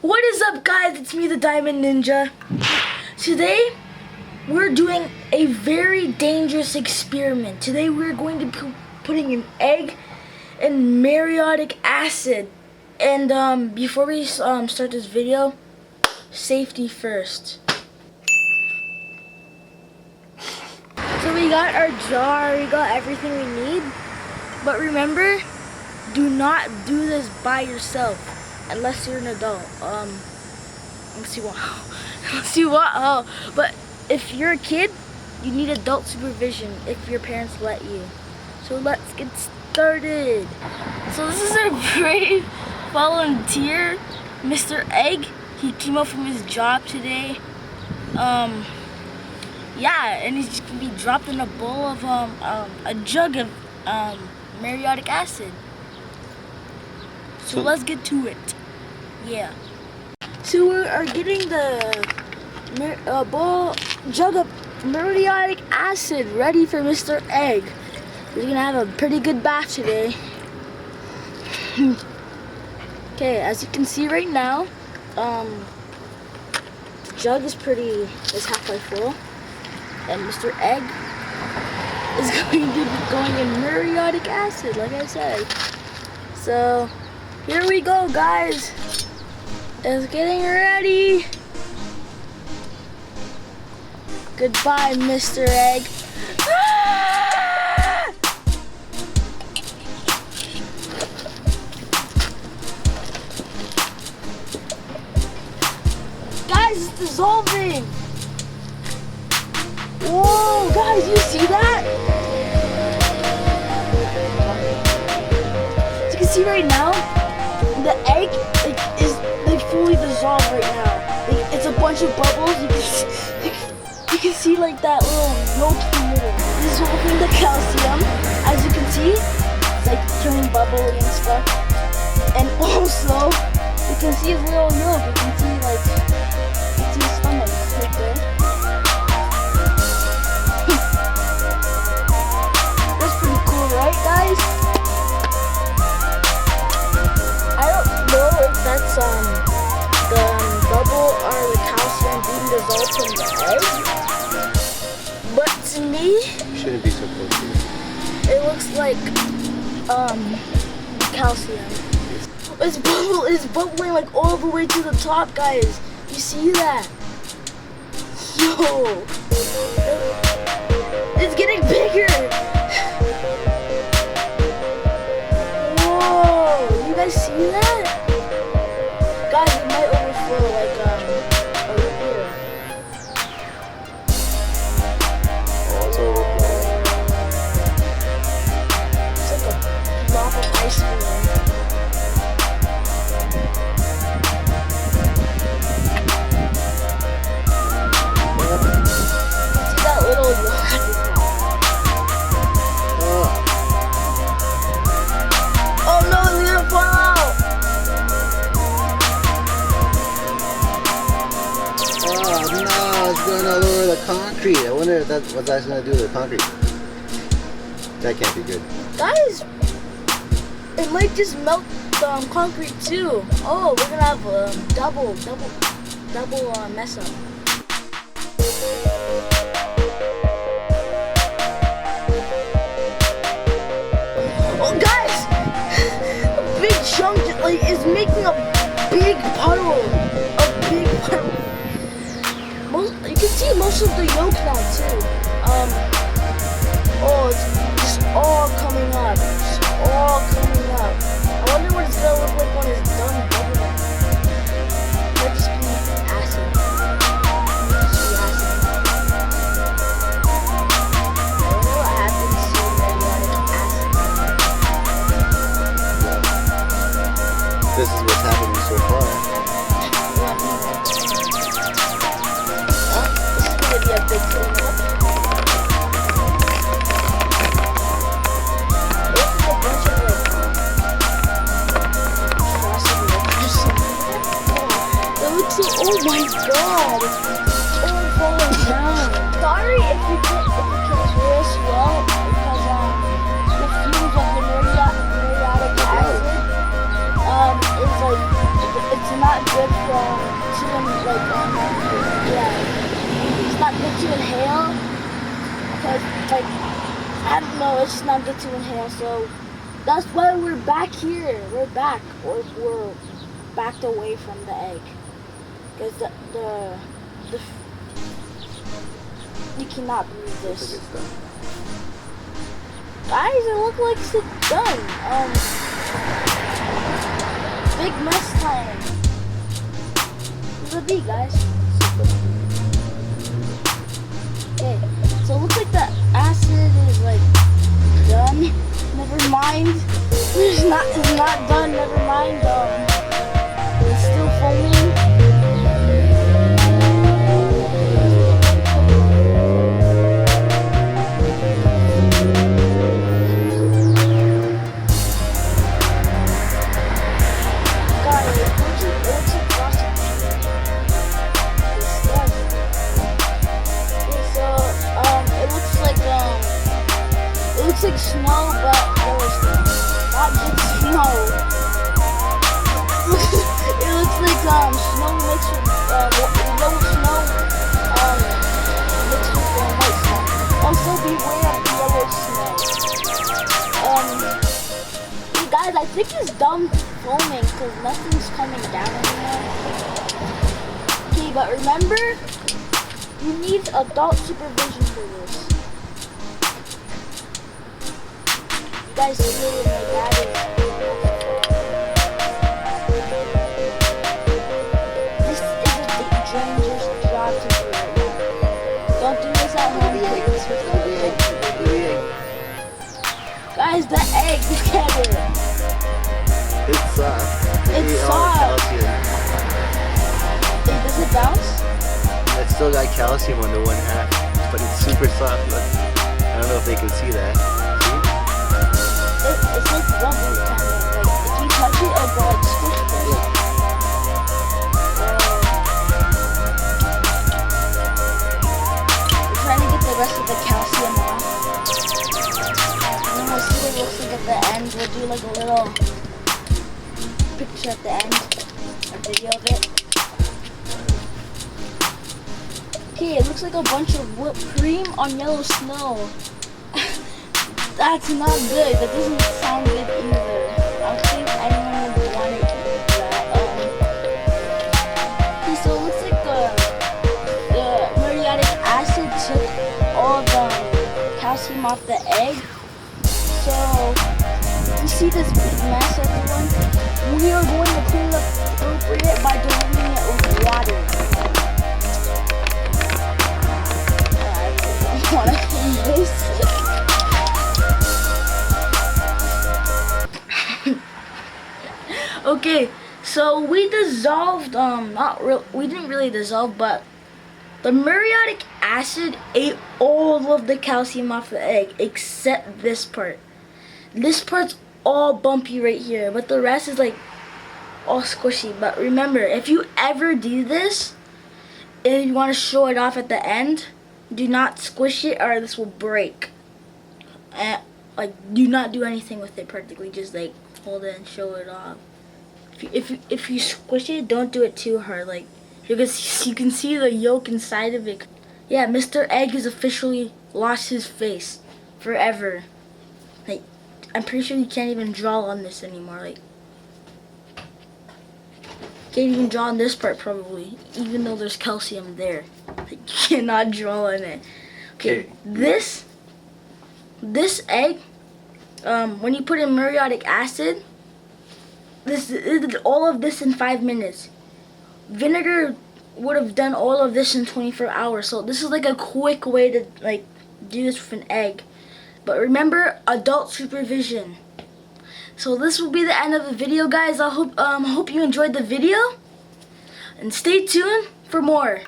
What is up, guys? It's me, the Diamond Ninja. Today, we're doing a very dangerous experiment. Today, we're going to be putting an egg in muriatic acid. And before we start this video, safety first. So we got our jar, we got everything we need. But remember, do not do this by yourself. Unless you're an adult. Unless you want. Oh, but if you're a kid, you need adult supervision if your parents let you. So let's get started. So this is our brave volunteer, Mr. Egg. He came out from his job today. Yeah, and he's just gonna be dropped in a bowl of a jug of muriatic acid. So let's get to it. Yeah. So we are getting the jug of muriatic acid ready for Mr. Egg. He's gonna have a pretty good bath today. Okay, as you can see right now, the jug is halfway full, and Mr. Egg is going to be going in muriatic acid, like I said. So here we go, guys. It's getting ready. Goodbye, Mr. Egg. Ah! Guys, it's dissolving. Whoa, guys, you see that? As you can see right now, the egg is fully dissolved right now. It's a bunch of bubbles. You can see like that little milk in the middle. This is holding the calcium. As you can see, it's like turning bubbly and stuff. And also, you can see his little milk. You can see his stomach right there. That's pretty cool, right, guys? I don't know if that's the bubble or the calcium being dissolved from the egg, but to me, shouldn't be so close to it. It looks like calcium. It's bubbling like all the way to the top, guys. You see that? Yo, it's getting bigger. Whoa, you guys see that? Guys, it might overflow like over here. Oh, it's overflowing. It's like a blob of ice cream. See that little Oh no, it's gonna fall out! No, it's going all over the concrete. I wonder if that's what that's going to do to the concrete. That can't be good. Guys, it might just melt the concrete too. Oh, we're gonna have a double mess up. Oh, guys, a big chunk is making a big puddle. You can see most of the yolk now too. Oh, it's just all coming up. Just all coming up. I wonder what it's gonna look like when it's done bubbling. It might just be acid. I don't know what happens to muriatic acid. This is what's happening so far. Be a big cleanup. This is a bunch of that looks so, oh my god, it's all falling down. Sorry if you can't hear us well, because the like, I don't know, it's just not good to inhale, so that's why we're back here. We're back, or we're backed away from the egg. Because the you cannot breathe this. Looks like it's done. Guys, it looks like it's done. Big mess time. This will be, guys. Okay, so it looks like the acid is like done. Never mind. It's not done. Never mind. It's still foaming. Looks like snow, but yellow snow. Not just snow. It looks like snow mixed with yellow snow mixed with white snow. Also beware of yellow snow. Hey guys, I think it's done foaming because nothing's coming down anymore. Okay, but remember, you need adult supervision for this. Guys, really, my dad is. This is a dangerous job to do right now. Don't do this at home. Guys, the egg, look at it. It's soft. It's soft. Does it bounce? It's still got calcium on the one half, but it's super soft. Look, I don't know if they can see that. It's like rubber kind of. Like, if you touch it, it'll go like squish. We're trying to get the rest of the calcium off. And then we'll see what it looks like at the end. We'll do like a little picture at the end. A video of it. Okay, it looks like a bunch of whipped cream on yellow snow. That's not good. That doesn't sound good either. I don't think anyone would want to eat that. Okay, so it looks like the muriatic acid took all the calcium off the egg. So, you see this big mess, everyone? We are going to clean up it by diluting it with water. I don't want to clean this. Okay, so we dissolved, we didn't really dissolve, but the muriatic acid ate all of the calcium off the egg, except this part. This part's all bumpy right here, but the rest is like all squishy. But remember, if you ever do this, and you want to show it off at the end, do not squish it or this will break. And like, do not do anything with it practically, just like hold it and show it off. If you squish it, don't do it too hard, like, because you can see the yolk inside of it. Yeah, Mr. Egg has officially lost his face forever. Like, I'm pretty sure you can't even draw on this anymore. Like, can't even draw on this part probably, even though there's calcium there. Like, you cannot draw on it. Okay, this egg, when you put in muriatic acid, this did all of this in 5 minutes. Vinegar would have done all of this in 24 hours. So this is like a quick way to like do this with an egg. But remember, adult supervision. So this will be the end of the video, guys. I hope you enjoyed the video, and stay tuned for more.